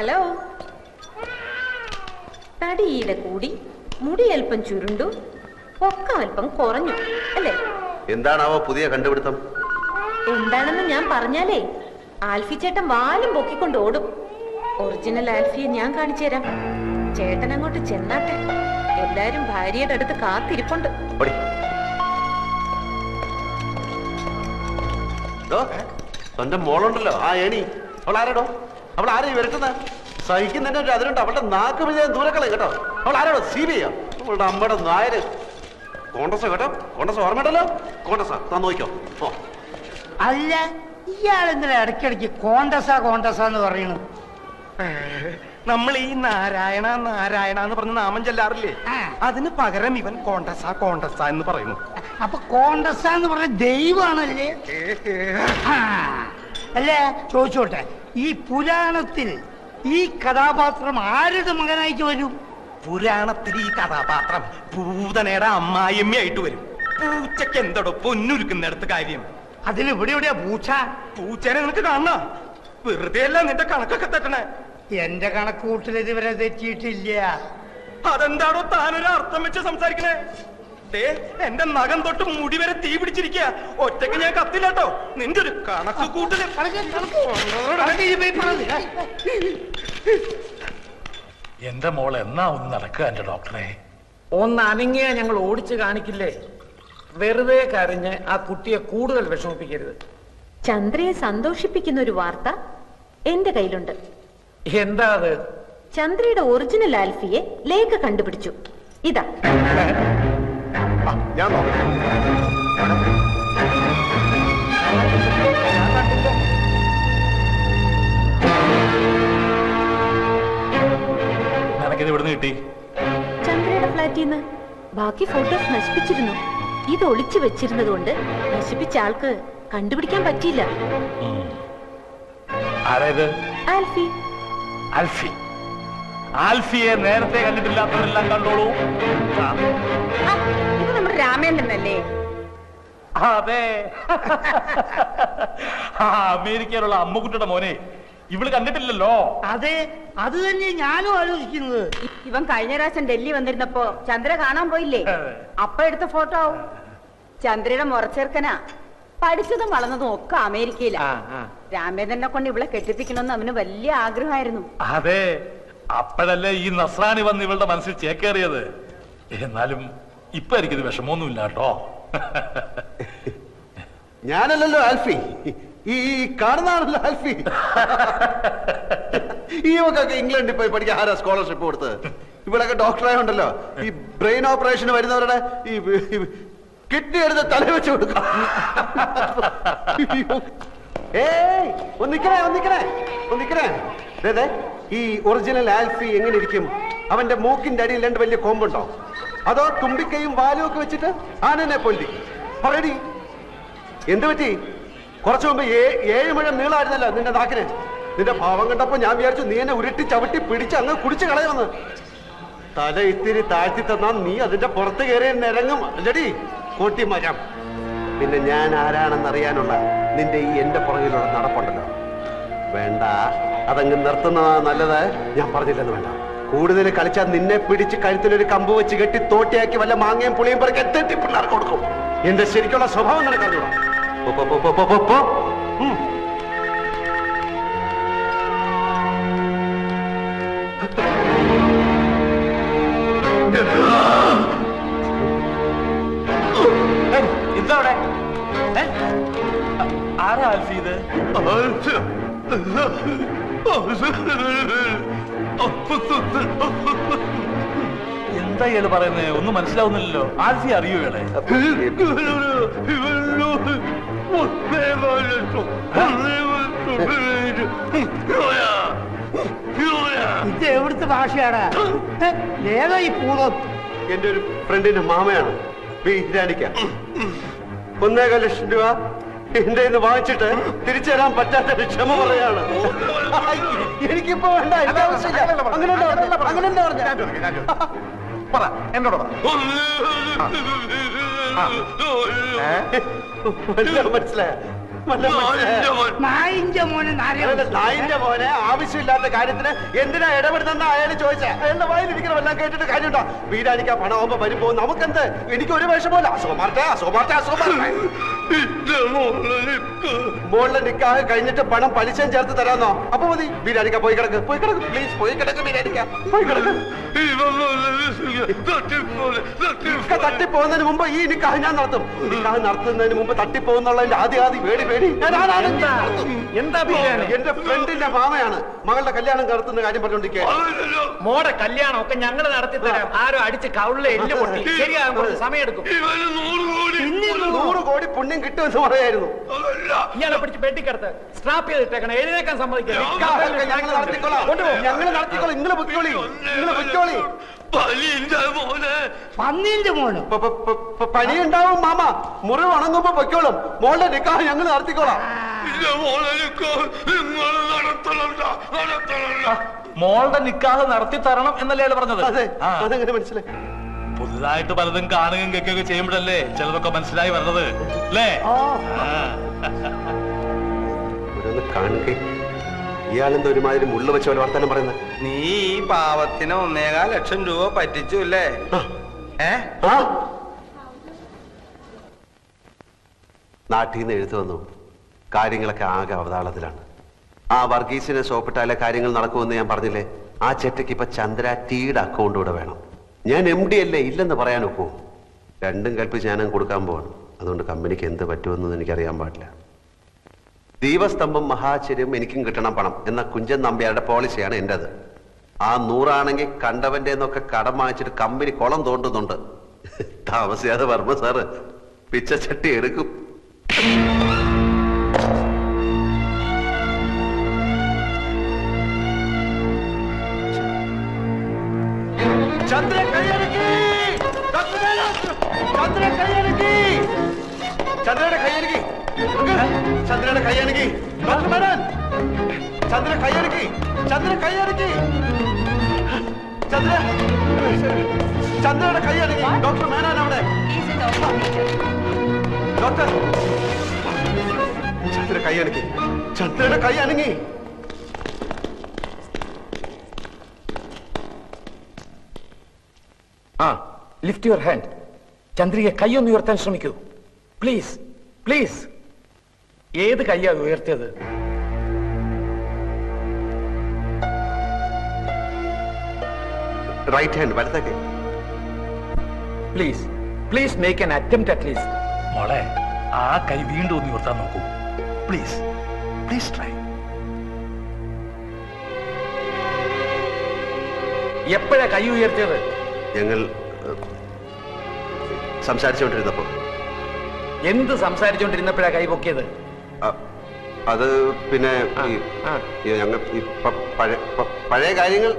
Hello. തടിയില കൂടി, മുടി അല്പം ചുരുണ്ടു, പൊക്കം അല്പം കുറഞ്ഞു അല്ലേ? എന്താണാവോ പുതിയ കണ്ടുപിടുത്തം? എന്താണെന്ന് ഞാൻ പറഞ്ഞാലേ ആൽഫി ചേട്ടൻ വാലും പൊക്കിക്കൊണ്ട് ഓടും. ഒറിജിനൽ ആൽഫിയെ ഞാൻ കാണിച്ചു തരാം. ചേട്ടൻ അങ്ങോട്ട് ചെന്നാട്ടെ. എല്ലാരും ഭാര്യയുടെ അടുത്ത് കാത്തിരിപ്പുണ്ട്. തന്റെ മോളുണ്ടല്ലോ ആ ഏണി, അവൾ ആരാടോ? അവൾ ആരെയും വരട്ടുന്നത് സഹിക്കുന്നതിന്റെ അതിലുണ്ട്. അവളുടെ നാക്ക് വിജയം ദൂരക്കളെ കേട്ടോ. അവൾ ആരാടോ? CBI അവളുടെ അമ്മയുടെ നായര്. കോൺഗ്രസ് കേട്ടോ, കോൺഗ്രസ് ഓർമ്മയുണ്ടല്ലോ. കോൺഗ്രസ് താൻ നോക്കിക്കോ. അല്ല, ഇയാളെന്തിനാ ഇടയ്ക്കിടയ്ക്ക് കോണ്ടസാന്ന് പറയണു? നമ്മൾ ഈ നാരായണ നാരായണ എന്ന് പറഞ്ഞ നാമം ചെല്ലാറില്ലേ, അതിന് പകരം ഇവൻ കോണ്ടസ എന്ന് പറയുന്നു. അപ്പൊ കോണ്ടസ എന്ന് പറഞ്ഞ ദൈവമാണല്ലേ? അല്ലേ, ചോദിച്ചോട്ടെ, ഈ പുരാണത്തിൽ ഈ കഥാപാത്രം ആരുടെ മകനായിട്ട് വരും? പുരാണത്തിൽ ഈ കഥാപാത്രം പൂതനയുടെ അമ്മായിയമ്മയായിട്ട് വരും. പൂച്ചക്ക് എന്തോടോ പൊന്നുരുക്കുന്നിടത്ത് കാര്യം. അതിൽ ഇവിടെ എവിടെയാ പൂച്ച? പൂച്ചനെ നിനക്ക് കാണണ? വെറുതെ അല്ല നിന്റെ കണക്കൊക്കെ തെറ്റണേ. എന്റെ കണക്കൂട്ടിൽ ഇതുവരെ തെറ്റിയിട്ടില്ല. അതെന്താണോ താനൊരു അർത്ഥം വെച്ച് സംസാരിക്കണേ? എന്റെ നഖം തൊട്ട് മുടി വരെ തീ പിടിച്ചിരിക്കുക. ഒറ്റയ്ക്ക് ഞാൻ കത്തില്ലാട്ടോ. നിന്റെ ഒരു കണക്ക് കൂട്ടല്. എന്റെ മോൾ എന്നാ ഒന്ന് നടക്കുക എന്റെ ഡോക്ടറെ? ഒന്ന് അനങ്ങിയ ഞങ്ങൾ ഓടിച്ചു കാണിക്കില്ലേ? വെറുതെ കരഞ്ഞ് ആ കുട്ടിയെ കൂടുതൽ വിഷമിപ്പിക്കരുത്. ചന്ദ്രയെ സന്തോഷിപ്പിക്കുന്ന ഒരു വാർത്ത എന്റെ കയ്യിലുണ്ട്. എന്താ അത്? ചന്ദ്രയുടെ ഒറിജിനൽ ആൽഫിയെ ലേഖ കണ്ടുപിടിച്ചു. ഇതാ. ഞാൻ നിനക്കിത് ഇവിടുന്ന് കിട്ടി? ചന്ദ്രയുടെ ഫ്ലാറ്റിൽ നിന്ന്. ബാക്കി ഫോട്ടോസ് നശിപ്പിച്ചിരുന്നു. ഇത് ഒളിച്ചു വെച്ചിരുന്നത് കൊണ്ട് നശിപ്പിച്ച ആൾക്ക് കണ്ടുപിടിക്കാൻ പറ്റിയില്ല. ആരായത്? ആൽഫി. ആൽഫി. ആൽഫിയെ നേരത്തെ കണ്ടിട്ടില്ലാത്തവരെല്ലാം കണ്ടോളൂ. ഇത് നമ്മുടെ രാമേന്ദ്രനല്ലേ? അതെ. അമേരിക്കയിലുള്ള അമ്മുക്കുട്ടിയുടെ മോനെ ഇവള് കണ്ടിട്ടില്ലല്ലോ. അതെ, അത് തന്നെ ഞാനും ആലോചിക്കുന്നത്. ഇവൻ കഴിഞ്ഞ പ്രാവശ്യം ഡൽഹി വന്നിരുന്നപ്പോ ചന്ദ്ര കാണാൻ പോയില്ലേ? അപ്പൊ എടുത്ത ഫോട്ടോ ആവും. ചന്ദ്രയുടെ മുറച്ചേർക്കനാ. പഠിച്ചതും വളർന്നതും ഒക്കെ അമേരിക്കയിലാ. രാമേന്ദ്രനെ കൊണ്ട് ഇവളെ കെട്ടിപ്പിക്കണമെന്ന് അവന് വലിയ ആഗ്രഹമായിരുന്നു. അതെ, അപ്പോഴല്ലേ ഈ നസ്രാണി വന്ന് ഇവളുടെ മനസ്സിൽ ചേക്കേറിയത്. എന്നാലും ഇപ്പൊ എനിക്കിത് വിഷമമൊന്നുമില്ല കേട്ടോ. ഞാനല്ലല്ലോ ആൽഫി, ഈ കാണുന്നതാണല്ലോ ആൽഫി. ഈ ഒക്കെ ഇംഗ്ലണ്ടിൽ പോയി പഠിക്കാൻ ആരാ സ്കോളർഷിപ്പ് കൊടുത്തത്? ഇവിടെയൊക്കെ ഡോക്ടറായോണ്ടല്ലോ ഈ ബ്രെയിൻ ഓപ്പറേഷന് വരുന്നവരുടെ ഈ കിഡ്നി എടുത്ത് തല വെച്ച് കൊടുക്കാം. ഏയ് ഒന്നിക്കണേ. ഈ ഒറിജിനൽ ആൽഫി എങ്ങനെ ഇരിക്കും? അവന്റെ മൂക്കിന്റെ അടിയിൽ രണ്ട് വലിയ കൊമ്പുണ്ടോ, അതോ തുമ്പിക്കൈയും വാലും ഒക്കെ വെച്ചിട്ട് ആനനെ പൊല്ലി പറയടി? എന്ത് പറ്റി? കുറച്ചു മുമ്പ് 7 മുഴം നീളായിരുന്നല്ലോ നിന്റെ നാക്കിന്. നിന്റെ ഭാവം കണ്ടപ്പോ ഞാൻ വിചാരിച്ചു നീ എന്നെ ഉരുട്ടി ചവിട്ടി പിടിച്ച് അങ്ങ് കുടിച്ചു കളയുമെന്ന്. തല ഇത്തിരി താഴ്ത്തി തന്നാ നീ അതിന്റെ പുറത്ത് കയറി നിരങ്ങും അല്ലടി കോട്ടിമരം. പിന്നെ ഞാൻ ആരാണെന്നറിയാനുള്ള നിന്റെ ഈ എന്റെ പുറകിലുള്ള നടപ്പുണ്ടല്ലോ, വേണ്ട, അതങ്ങ് നിർത്തുന്നതാ നല്ലത്. ഞാൻ പറഞ്ഞില്ലെന്ന് വേണ്ട. കൂടുതൽ കളിച്ചാൽ നിന്നെ പിടിച്ച് കഴുത്തിലൊരു കമ്പ് വെച്ച് കെട്ടി തോട്ടിയാക്കി വല്ല മാങ്ങയും പുളിയും പറക്കി എത്തി പിള്ളേർക്ക് കൊടുക്കും. എന്റെ ശരിക്കുള്ള സ്വഭാവം നിനക്കറിഞ്ഞോ? എന്താ അവിടെ? ആരാ ആൽഫി ഇത്? എന്താ ഇയാള് പറയുന്നേ? ഒന്നും മനസ്സിലാവുന്നില്ലല്ലോ. ആൽഫി അറിയോ ഇയാളെ? ഇത് എവിടുത്തെ ഭാഷയാടാ? ഏതാ ഈ പൂതം? എന്റെ ഒരു ഫ്രണ്ടിന്റെ മാമയാണ്. രാണിക്ക 1.25 ലക്ഷം രൂപ എന്റെ ഇന്ന് വാങ്ങിച്ചിട്ട് തിരിച്ചു തരാൻ പറ്റാത്ത ക്ഷമ പറയാണ്. എനിക്കിപ്പോ വേണ്ട, എന്റെ ആവശ്യമില്ല. അങ്ങനെ എന്താ പറഞ്ഞ എന്നോട് മനസ്സിലായ നായിന്റെ മോനെ നായിന്റെ മോനെ ആവശ്യമില്ലാത്ത കാര്യത്തിന് എന്തിനാ ഇടപെടുന്ന അയാൾ ചോദിച്ചാ അയാളുടെ വായിലിരിക്കണം എല്ലാം കേട്ടിട്ട് കാര്യമുണ്ടോ? വീടാനിക്കാ പണമാകുമ്പോ വരുമ്പോ നമുക്കെന്ത്? എനിക്ക് ഒരു വിഷമല്ല. മോളിലെ നിക്കാഹ് കഴിഞ്ഞിട്ട് പണം പലിശയും ചേർത്ത് തരാന്നോ? അപ്പൊ മതി. വീടാനിക്കാ പോയി കിടക്ക് പ്ലീസ്. പോയി കിടക്ക് വീടാനിക്കാ പോയി കിടക്ക്. തട്ടിപ്പോകുന്നതിന് മുമ്പ് ഈ നിക്കാഹ് ഞാൻ നടത്തും. നിക്കാഹ് നടത്തുന്നതിന് മുമ്പ് തട്ടിപ്പോകുന്നുള്ളതിന്റെ ആദ്യ പേടി. എന്റെ ഫ്രണ്ടിന്റെ മാമയാണ് മകളുടെ കല്യാണം നടത്തുന്ന കാര്യം പറഞ്ഞോണ്ടിരിക്കുക. മോടെ കല്യാണം ഒക്കെ ഞങ്ങൾ നടത്തി തരാം. ആരോ അടിച്ച് കൗളിലെ എല്ല് പൊട്ടി ശരിയാകും, കുറച്ച് സമയം എടുക്കും. 100 കോടി പുണ്യം കിട്ടുമെന്ന് പറയായിരുന്നു. ഇയാളെ പിടിച്ച് പെട്ടിക്കടുത്ത് സ്ട്രാപ്പ് ചെയ്തിട്ടേക്കണം. എഴുന്നേക്കാൻ സമ്മതിക്കില്ല. ഞങ്ങൾ നടത്തിക്കോളാം. നിങ്ങൾ പൊയ്ക്കോളി. പന്നീന്റെ മോനും പനിയുണ്ടാവും മാമ. മുറിവ് ഉണങ്ങുമ്പോ പൊയ്ക്കോളും. മോളുടെ നിക്കാഹ് ഞങ്ങൾ നടത്തിക്കോളാം. മോളുടെ നിക്കാഹ് നടത്തി തരണം എന്നല്ലേ അയാൾ പറഞ്ഞത്? അതെ, അതെങ്ങനെ മനസ്സിലായി? പുതുതായിട്ട് പലതും കാണുകയും കേൾക്കുകയൊക്കെ ചെയ്യുമ്പോഴല്ലേ ചിലതൊക്കെ മനസ്സിലായി വരണത് അല്ലേ? കാണുക ഇയാളെന്താ ഒരുമാതിരി മുള്ള വെച്ച പോലെ വർത്താനം പറയുന്നത്? നീ ഈ പാവത്തിന് 1.25 ലക്ഷം രൂപ പറ്റിച്ചു അല്ലേ? നാട്ടിൽ നിന്ന് എഴുത്തു വന്നു. കാര്യങ്ങളൊക്കെ ആകെ അവതാളത്തിലാണ്. ആ വർഗീസിനെ സോപ്പിട്ടാലേ കാര്യങ്ങൾ നടക്കുമെന്ന് ഞാൻ പറഞ്ഞില്ലേ? ആ ചെറ്റയ്ക്ക് ഇപ്പൊ ചന്ദ്ര ടീയുടെ അക്കൗണ്ട് കൂടെ വേണം. ഞാൻ MD അല്ലേ, ഇല്ലെന്ന് പറയാൻ ഒക്കൂ. രണ്ടും കൽപ്പിച്ച് ഞാനും കൊടുക്കാൻ പോവാണ്. അതുകൊണ്ട് കമ്പനിക്ക് എന്ത് പറ്റുമെന്ന് എനിക്കറിയാൻ പാടില്ല. ദീപസ്തംഭം മഹാചര്യം എനിക്കും കിട്ടണം പണം എന്ന കുഞ്ചൻ നമ്പ്യാരുടെ പോളിസിയാണ് എന്റേത്. ആ 100 ആണെങ്കിൽ കണ്ടവന്റെ എന്നൊക്കെ കടം വാങ്ങിച്ചിട്ട് കമ്പനി കുളം തോണ്ടുന്നുണ്ട്. താമസിയാതെ വർമ്മ സാറ് പിച്ചച്ചട്ടി എടുക്കും. ചന്ദ്രയുടെ കൈയടക്കി. ചന്ദ്രയുടെ കൈയടക്കി. ഡോക്ടർ മേനോൻ, ചന്ദ്ര കൈയടക്കി. ചന്ദ്രയുടെ കൈയടക്കി. ഡോക്ടർ മേനോൻ അവിടെ. ഡോക്ടർ, ചന്ദ്ര കൈയടക്കി. ചന്ദ്രയുടെ കൈ അനങ്ങി. Lift your hand. ചന്ദ്രിക കൈയൊന്ന് ഉയർത്താൻ ശ്രമിക്കൂ പ്ലീസ്. പ്ലീസ്. ഏത് കൈയാ ഉയർത്തിയത്? റൈറ്റ് ഹാൻഡ്, വലത്തെ കൈ. Please please make an attempt at least. മോളെ, ആ കൈ വീണ്ടും ഒന്ന് ഉയർത്താൻ നോക്കൂ പ്ലീസ്. Please try. എപ്പോഴാ കൈ ഉയർത്തിയത്? ഞങ്ങൾ സംസാരിച്ചുകൊണ്ടിരുന്നപ്പോ. എന്ത് സംസാരിച്ചുകൊണ്ടിരുന്നപ്പോഴാ കൈ പൊക്കിയത്? അത് പിന്നെ ഞങ്ങൾ പഴയ കാര്യങ്ങൾ.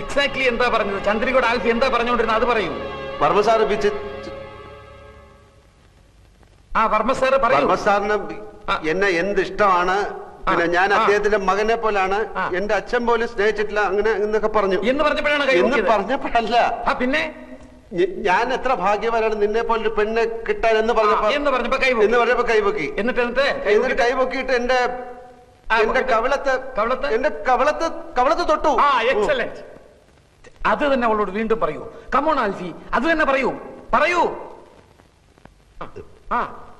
എക്സാക്ട്ലി എന്താ പറഞ്ഞത്? ചന്ദ്രികയുടെ ആൽഫി എന്താ പറഞ്ഞുകൊണ്ടിരുന്നത് അത് പറയൂ. വർമ്മ സാറ് വർമ്മ സാറിന് എന്നെ എന്ത് ഇഷ്ടമാണ്, പിന്നെ ഞാൻ അദ്ദേഹത്തിന്റെ മകനെ പോലാണ്, എന്റെ അച്ഛൻ പോലും സ്നേഹിച്ചിട്ടില്ല, അങ്ങനെ എന്നൊക്കെ പറഞ്ഞു. എന്ന് പറഞ്ഞപ്പോഴാണ് പറഞ്ഞപ്പോഴല്ല, പിന്നെ ഞാൻ എത്ര ഭാഗ്യവാനാണ് നിന്നെ പോലൊരു പെണ്ണെ കിട്ടാൻ എന്ന് പറഞ്ഞപ്പോ കൈപൊക്കി. എന്നിട്ട് കൈപൊക്കിയിട്ട് എന്റെ കവളത്ത് തൊട്ടു. എക്സലന്റ്. അത് തന്നെ അവളോട് വീണ്ടും പറയൂ. കമോൺ ആൽഫി, അത് തന്നെ പറയൂ.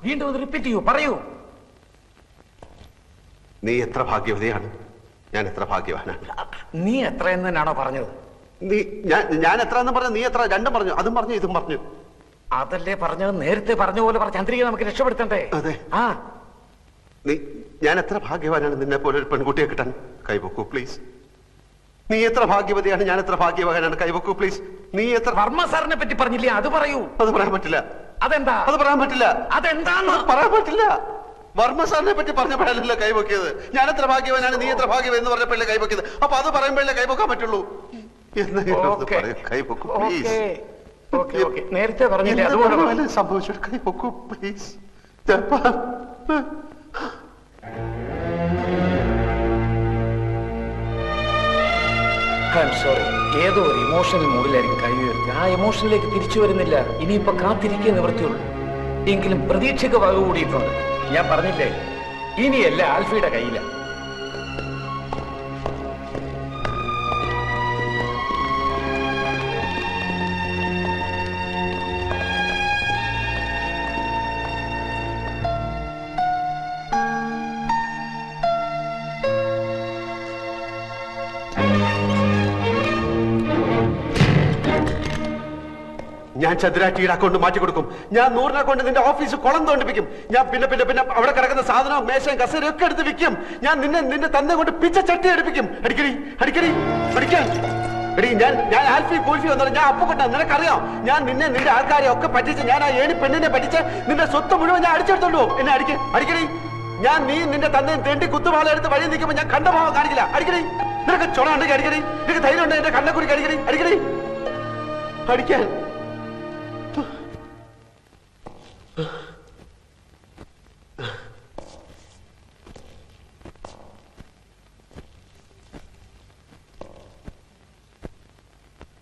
വീണ്ടും റിപ്പീറ്റ് ചെയ്യൂ. പറയൂ. നീ എത്ര ഭാഗ്യവതിയാണ്, ഞാൻ എത്ര ഭാഗ്യവാനാണ്. നീ എത്ര എന്ന് തന്നെയാണോ പറഞ്ഞത്? ഞാൻ എത്ര എന്ന് പറഞ്ഞു, നീ എത്ര, രണ്ടും പറഞ്ഞു. അതും പറഞ്ഞു ഇതും പറഞ്ഞു. അതല്ലേ പറഞ്ഞത്? നേരത്തെ പറഞ്ഞ പോലെ ചന്ദ്രിക നമുക്ക് രക്ഷപ്പെടുത്തണ്ടേ? അതെ. ഞാൻ എത്ര ഭാഗ്യവാനാണ് നിന്നെ പോലെ ഒരു പെൺകുട്ടിയെ കിട്ടാൻ. കൈവക്കൂ പ്ലീസ്. നീ എത്ര ഭാഗ്യവതിയാണ്, ഞാൻ എത്ര ഭാഗ്യവാനാണ്. കൈവക്കൂ പ്ലീസ്. നീ എത്ര. വർമ്മ സാറിനെ പറ്റി പറഞ്ഞില്ലേ, അത് പറയൂ. അത് പറയാൻ പറ്റില്ല. അതെന്താ? അത് പറയാൻ പറ്റില്ല. അതെന്താന്ന് പറയാൻ പറ്റില്ല. വർമ്മ സാറിനെ പറ്റി പറഞ്ഞപ്പോഴല്ല കൈവക്കിയത്. ഞാൻ എത്ര ഭാഗ്യവാനാണ്, നീ എത്ര ഭാഗ്യവൻ എന്ന് പറഞ്ഞപ്പോഴല്ലേ കൈവക്കിയത്. അപ്പൊ അത് പറയുമ്പോഴല്ലേ കൈവക്കാൻ പറ്റുള്ളൂ. നേരത്തെ പറഞ്ഞില്ലേ, അതുപോലെ സംഭവിച്ചു. കൈവക്കൂ പ്ലീസ്. സോറി, ഏതോ ഒരു ഇമോഷണൽ മൂഡിലായിരിക്കും കൈ ഉയർത്തി. ആ ഇമോഷനിലേക്ക് തിരിച്ചു വരുന്നില്ല. ഇനിയിപ്പോ കാത്തിരിക്കുക നിവൃത്തിയുള്ളൂ. എങ്കിലും പ്രതീക്ഷയ്ക്ക് വക കൂടിയിട്ടുണ്ട്. ഞാൻ പറഞ്ഞില്ലേ, ഇനിയല്ല ആൽഫിയുടെ കയ്യില. ഞാൻ ചന്ദ്രാറ്റിയുടെ അക്കൗണ്ട് മാറ്റി കൊടുക്കും. ഞാൻ 100 അക്കൗണ്ട് നിന്റെ ഓഫീസ് കുളം തോണ്ടിപ്പിക്കും. ഞാൻ പിന്നെ പിന്നെ പിന്നെ അവിടെ കിടക്കുന്ന സാധനവും മേശയും കസേരയും ഒക്കെ എടുത്ത് വിൽക്കും. ഞാൻ നിന്റെ തന്നെ കൊണ്ട് പിച്ച ചട്ടി എടുപ്പിക്കും. അടിക്കടി അടിക്കടി അടിക്കാൻ എടി. ഞാൻ ആൽഫി കൂൽഫി വന്നത് ഞാൻ അപ്പുകൊണ്ട. നിനക്കറിയാം, ഞാൻ നിന്റെ ആൾക്കാരെ ഒക്കെ പറ്റിച്ച്, ഞാൻ ആ ഏണി പെണ്ണിനെ പറ്റിച്ച് നിന്റെ സ്വത്ത് മുഴുവൻ ഞാൻ അടിച്ചെടുത്തോണ്ട് പോകും. എന്നെ അടിക്കടി. ഞാൻ നിന്റെ തന്നെയും തെണ്ടി കുത്തുപാള എടുത്ത് വഴി നിൽക്കുമ്പോൾ ഞാൻ കണ്ട ഭാവം കാണിക്കില്ല. അടിക്കടി. നിനക്ക് ചുണ ഉണ്ടെങ്കിൽ അടിക്കടി. നിനക്ക് ധൈര്യം ഉണ്ടെങ്കിൽ എന്റെ കണ്ണക്കുറിക്ക് അടിക്കടി. അടിക്കടി അടിക്കാൻ.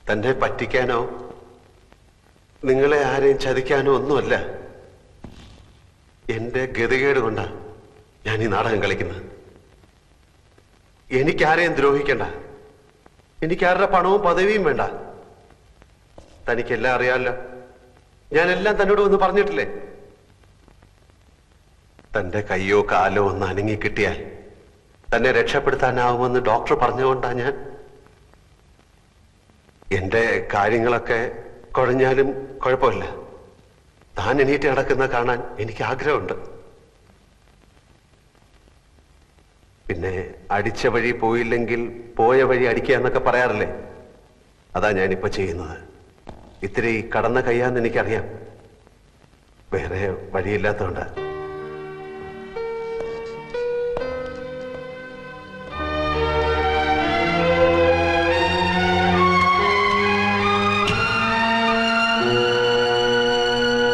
തന്നെ പറ്റിക്കാനോ നിങ്ങളെ ആരെയും ചതിക്കാനോ ഒന്നുമല്ല. എന്റെ ഗതികേട് കൊണ്ടാ ഞാൻ ഈ നാടകം കളിക്കുന്നത്. എനിക്കാരെയും ദ്രോഹിക്കണ്ട. എനിക്കാരുടെ പണവും പദവിയും വേണ്ട. തനിക്കെല്ലാം അറിയാമല്ലോ. ഞാനെല്ലാം തന്നോട് ഒന്ന് പറഞ്ഞിട്ടില്ലേ? തന്റെ കയ്യോ കാലോ ഒന്ന് അനങ്ങിക്കിട്ടിയാൽ തന്നെ രക്ഷപ്പെടുത്താനാവുമെന്ന് ഡോക്ടർ പറഞ്ഞുകൊണ്ടാ ഞാൻ. എന്റെ കാര്യങ്ങളൊക്കെ കുഴഞ്ഞാലും കുഴപ്പമില്ല. താൻ എണീറ്റ് നടക്കുന്ന കാണാൻ എനിക്ക് ആഗ്രഹമുണ്ട്. പിന്നെ അടിച്ച വഴി പോയില്ലെങ്കിൽ പോയ വഴി അടിക്കുക എന്നൊക്കെ പറയാറില്ലേ? അതാ ഞാനിപ്പോ ചെയ്യുന്നത്. ഇത്തിരി കടന്ന കയ്യാന്ന് എനിക്കറിയാം. വേറെ വഴിയില്ലാത്തതുകൊണ്ട്